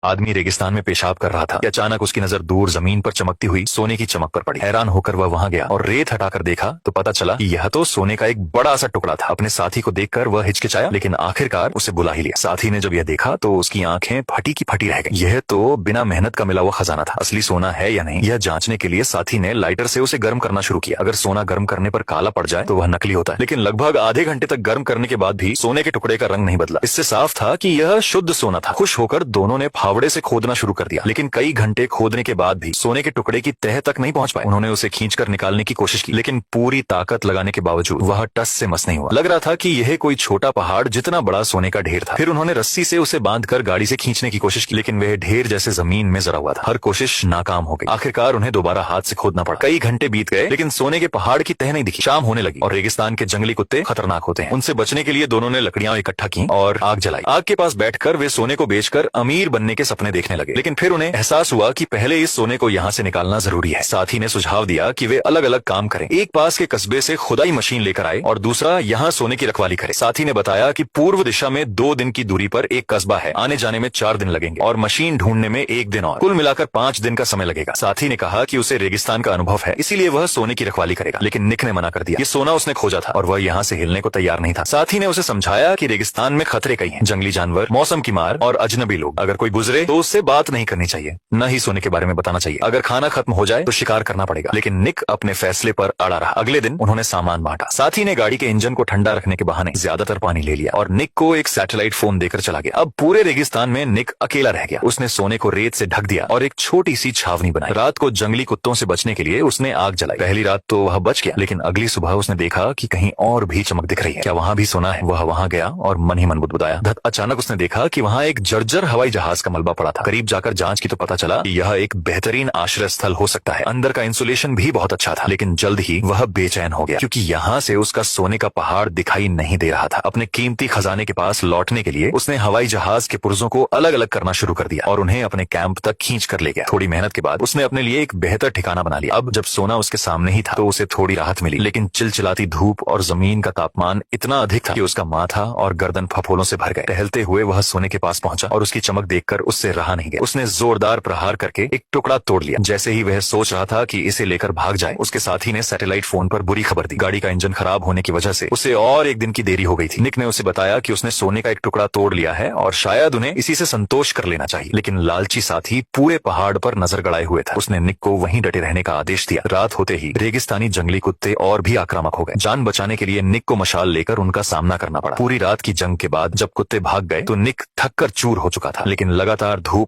आदमी रेगिस्तान में पेशाब कर रहा था कि अचानक उसकी नजर दूर जमीन पर चमकती हुई सोने की चमक पर पड़ी। हैरान होकर वह वहां गया और रेत हटाकर देखा तो पता चला कि यह तो सोने का एक बड़ा सा टुकड़ा था। अपने साथी को देखकर वह हिचकिचाया, लेकिन आखिरकार उसे बुला ही लिया। साथी ने जब यह देखा तो उसकी आंखें फटी की फटी रह गई। यह तो बिना मेहनत का मिला हुआ खजाना था। असली सोना है या नहीं, यह जांचने के लिए साथी ने लाइटर से उसे गर्म करना शुरू किया। अगर सोना गर्म करने पर काला पड़ जाए तो वह नकली होता है, लेकिन लगभग आधे घंटे तक गर्म करने के बाद भी सोने के टुकड़े का रंग नहीं बदला। इससे साफ था कि यह शुद्ध सोना था। खुश होकर दोनों ने फावड़े से खोदना शुरू कर दिया, लेकिन कई घंटे खोदने के बाद भी सोने के टुकड़े की तह तक नहीं पहुंच पाए। उन्होंने उसे खींचकर निकालने की कोशिश की, लेकिन पूरी ताकत लगाने के बावजूद वह टस से मस नहीं हुआ। लग रहा था कि यह कोई छोटा पहाड़ जितना बड़ा सोने का ढेर था। फिर उन्होंने रस्सी से उसे बांधकर गाड़ी से खींचने की कोशिश की, लेकिन वह ढेर जैसे जमीन में जरा हुआ था। हर कोशिश नाकाम हो गई। आखिरकार उन्हें दोबारा हाथ से खोदना पड़ा। कई घंटे बीत गए, लेकिन सोने के पहाड़ की तह नहीं दिखी। शाम होने लगी और रेगिस्तान के जंगली कुत्ते खतरनाक होते हैं। उनसे बचने के लिए दोनों ने लकड़ियां इकट्ठा की और आग जलाई। आग के पास बैठकर वे सोने को बेचकर अमीर बनने के सपने देखने लगे, लेकिन फिर उन्हें एहसास हुआ कि पहले इस सोने को यहाँ से निकालना जरूरी है। साथी ने सुझाव दिया कि वे अलग अलग काम करें। एक पास के कस्बे से खुदाई मशीन लेकर आए और दूसरा यहाँ सोने की रखवाली करे। साथी ने बताया कि पूर्व दिशा में 2 दिन की दूरी पर एक कस्बा है। आने जाने में 4 दिन लगेंगे और मशीन ढूंढने में 1 दिन और। कुल मिलाकर 5 दिन का समय लगेगा। साथी ने कहा कि उसे रेगिस्तान का अनुभव है, इसीलिए वह सोने की रखवाली करेगा, लेकिन निक ने मना कर दिया। ये सोना उसने खोजा था और वह यहाँ से हिलने को तैयार नहीं था। साथी ने उसे समझाया कि रेगिस्तान में खतरे कई हैं, जंगली जानवर, मौसम की मार और अजनबी लोग। अगर कोई गुजरे तो उससे बात नहीं करनी चाहिए, न ही सोने के बारे में बताना चाहिए। अगर खाना खत्म हो जाए तो शिकार करना पड़ेगा। लेकिन निक अपने फैसले पर अड़ा रहा। अगले दिन उन्होंने सामान बांटा। साथी ने गाड़ी के इंजन को ठंडा रखने के बहाने ज्यादातर पानी ले लिया और निक को एक सैटेलाइट फोन देकर चला गया। अब पूरे रेगिस्तान में निक अकेला रह गया। उसने सोने को रेत से ढक दिया और एक छोटी सी छावनी बनाई। रात को जंगली कुत्तों से बचने के लिए उसने आग जलाई। पहली रात तो वह बच गया, लेकिन अगली सुबह उसने देखा कि कहीं और भी चमक दिख रही है। क्या वहां भी सोना है? वह वहां गया और मन ही मन बुदबुदाया। अचानक उसने देखा कि वहां एक जर्जर हवाई जहाज का मलबा पड़ा था। करीब जाकर जांच की तो पता चला कि यह एक बेहतरीन आश्रय स्थल हो सकता है। अंदर का इंसुलेशन भी बहुत अच्छा था, लेकिन जल्द ही वह बेचैन हो गया, क्योंकि यहाँ से उसका सोने का पहाड़ दिखाई नहीं दे रहा था। अपने कीमती खजाने के पास लौटने के लिए उसने हवाई जहाज के पुर्जों को अलग अलग करना शुरू कर दिया और उन्हें अपने कैंप तक खींच कर ले गया। थोड़ी मेहनत के बाद उसने अपने लिए एक बेहतर ठिकाना बना लिया। अब जब सोना उसके सामने ही था तो उसे थोड़ी राहत मिली, लेकिन चिलचिलाती धूप और जमीन का तापमान इतना अधिक था कि उसका माथा और गर्दन फफोलों से भर गए। टहलते हुए वह सोने के पास पहुंचा और उसकी चमक देखकर उससे रहा नहीं गया। उसने जोरदार प्रहार करके एक टुकड़ा तोड़ लिया। जैसे ही वह सोच रहा था कि इसे लेकर भाग जाए, उसके साथी ने सैटेलाइट फोन पर बुरी खबर दी। गाड़ी का इंजन खराब होने की वजह से उसे और 1 दिन की देरी हो गई थी। निक ने उसे बताया कि उसने सोने का एक टुकड़ा तोड़ लिया है और शायद उन्हें इसी से संतोष कर लेना चाहिए, लेकिन लालची साथी पूरे पहाड़ पर नजर गड़ाए हुए था। उसने निक को वहीं डटे रहने का आदेश दिया। रात होते ही रेगिस्तानी जंगली कुत्ते और भी आक्रामक हो गए। जान बचाने के लिए निक को मशाल लेकर उनका सामना करना पड़ा। पूरी रात की जंग के बाद जब कुत्ते भाग गए तो निक थक कर चूर हो चुका था, लेकिन लगातार धूप